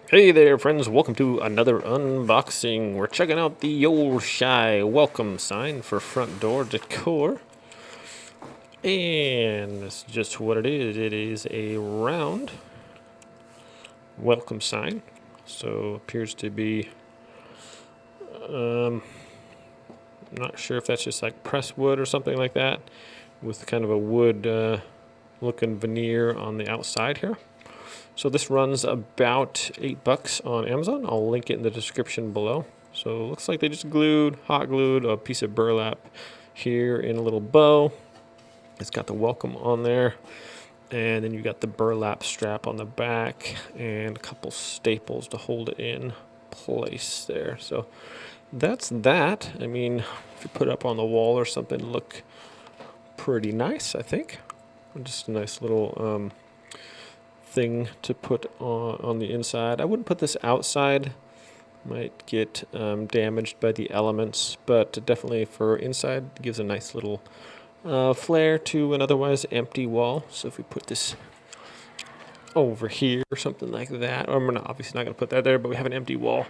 Hey there, friends. Welcome to another unboxing. We're checking out the YoleShy welcome sign for front door decor. And that's just what it is. It is a round welcome sign. So appears to be, I'm not sure if that's just like pressed wood or something like that, with kind of a wood looking veneer on the outside here. So this runs about $8 on Amazon. I'll link it in the description below. So it looks like they just hot glued a piece of burlap here in a little bow. It's got the welcome on there. And then you got the burlap strap on the back and a couple staples to hold it in place there. So that's that. I mean, if you put it up on the wall or something, look pretty nice, I think. Just a nice little thing to put on the inside. I wouldn't put this outside. Might get damaged by the elements, but definitely for inside, it gives a nice little flair to an otherwise empty wall. So if we put this over here or something like that, or we're not, obviously not going to put that there, but we have an empty wall,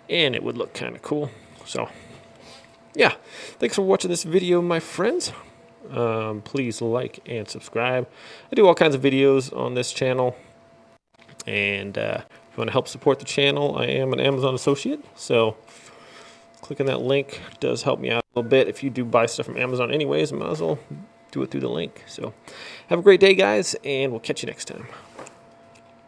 and it would look kind of cool. So yeah, thanks for watching this video, my friends. Please like and subscribe. I do all kinds of videos on this channel, and if you want to help support the channel, I am an Amazon associate, so clicking that link does help me out a little bit. If you do buy stuff from Amazon anyways, I might as well do it through the link. So have a great day, guys, and we'll catch you next time.